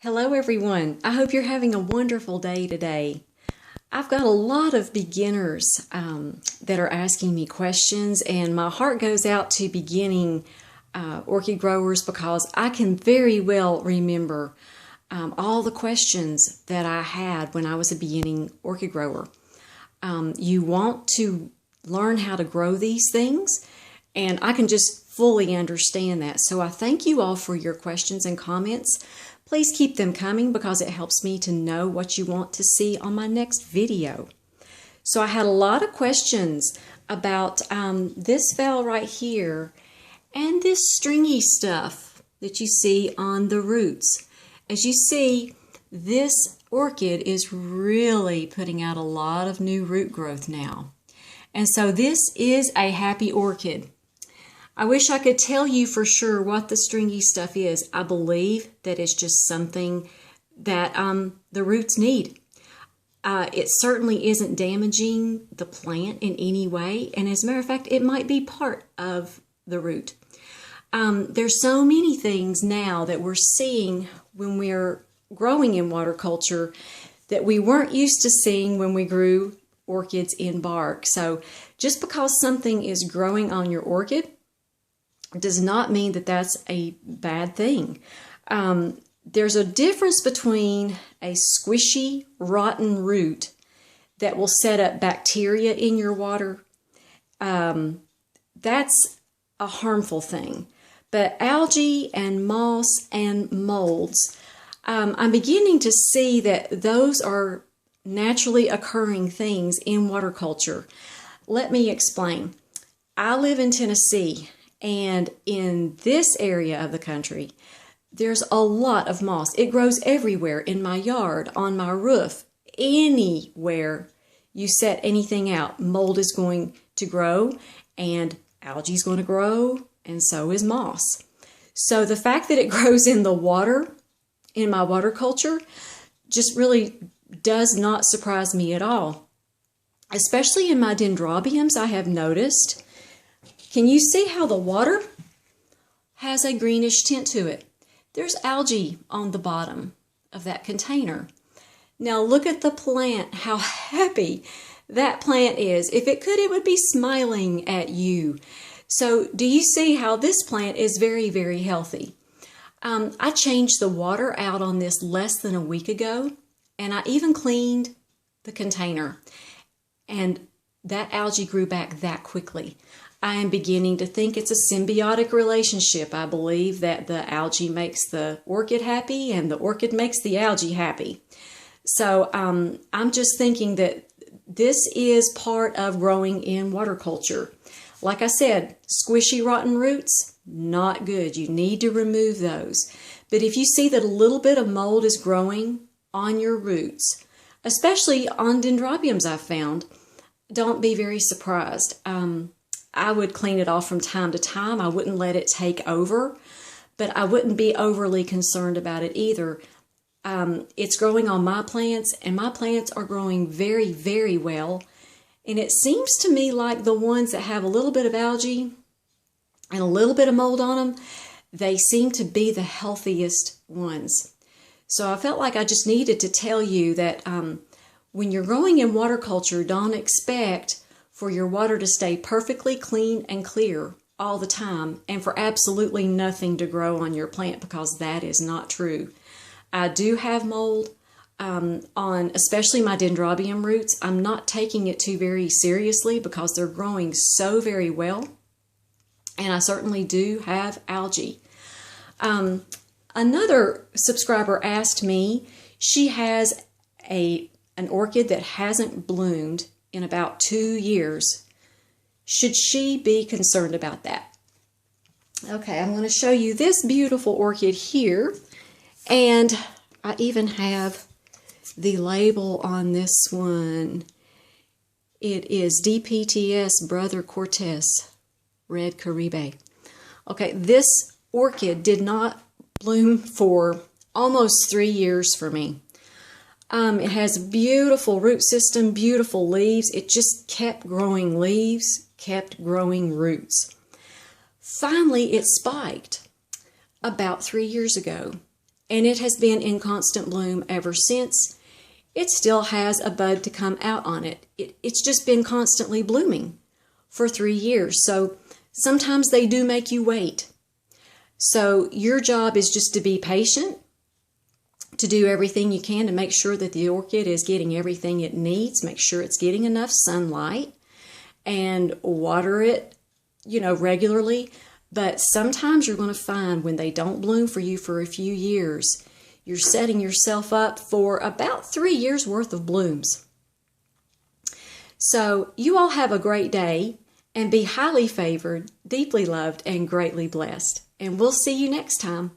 Hello everyone. I hope you're having a wonderful day today. I've got a lot of beginners that are asking me questions, and my heart goes out to beginning orchid growers because I can very well remember all the questions that I had when I was a beginning orchid grower. You want to learn how to grow these things, and I can just fully understand that. So I thank you all for your questions and comments. Please keep them coming because it helps me to know what you want to see on my next video. So I had a lot of questions about this veil right here and this stringy stuff that you see on the roots. As you see, this orchid is really putting out a lot of new root growth now. And so this is a happy orchid. I wish I could tell you for sure what the stringy stuff is. I believe that it's just something that the roots need. It certainly isn't damaging the plant in any way. And as a matter of fact, it might be part of the root. There's so many things now that we're seeing when we're growing in water culture that we weren't used to seeing when we grew orchids in bark. So just because something is growing on your orchid does not mean that that's a bad thing. There's a difference between a squishy, rotten root that will set up bacteria in your water. That's a harmful thing. But algae and moss and molds, I'm beginning to see that those are naturally occurring things in water culture. Let me explain. I live in Tennessee. And in this area of the country, there's a lot of moss. It grows everywhere, in my yard, on my roof, anywhere you set anything out. Mold is going to grow, and algae is going to grow, and so is moss. So the fact that it grows in the water, in my water culture, just really does not surprise me at all. Especially in my dendrobiums, I have noticed. Can you see how the water has a greenish tint to it? There's algae on the bottom of that container. Now look at the plant, how happy that plant is. If it could, it would be smiling at you. So do you see how this plant is very, very healthy? I changed the water out on this less than a week ago, and I even cleaned the container. And that algae grew back that quickly. I am beginning to think it's a symbiotic relationship. I believe that the algae makes the orchid happy and the orchid makes the algae happy. So I'm just thinking that this is part of growing in water culture. Like I said, squishy, rotten roots, not good. You need to remove those. But if you see that a little bit of mold is growing on your roots, especially on dendrobiums I've found, don't be very surprised. I would clean it off from time to time. I wouldn't let it take over, but I wouldn't be overly concerned about it either. It's growing on my plants, and my plants are growing very, very well. And it seems to me like the ones that have a little bit of algae and a little bit of mold on them, they seem to be the healthiest ones. So I felt like I just needed to tell you that when you're growing in water culture, don't expect for your water to stay perfectly clean and clear all the time, and for absolutely nothing to grow on your plant, because that is not true. I do have mold on especially my dendrobium roots. I'm not taking it too very seriously because they're growing so very well, and I certainly do have algae. Another subscriber asked me, she has an orchid that hasn't bloomed in about 2 years. Should she be concerned about that? Okay, I'm going to show you this beautiful orchid here, and I even have the label on this one. It is DPTS Brother Cortez Red Caribe. Okay, this orchid did not bloom for almost 3 years for me. It has a beautiful root system, beautiful leaves. It just kept growing leaves, kept growing roots. Finally, it spiked about 3 years ago. and it has been in constant bloom ever since. It still has a bud to come out on it. It's just been constantly blooming for 3 years. So sometimes they do make you wait. So your job is just to be patient, to do everything you can to make sure that the orchid is getting everything it needs, make sure it's getting enough sunlight, and water it, regularly. But sometimes you're going to find when they don't bloom for you for a few years, you're setting yourself up for about 3 years worth of blooms. So you all have a great day and be highly favored, deeply loved, and greatly blessed. And we'll see you next time.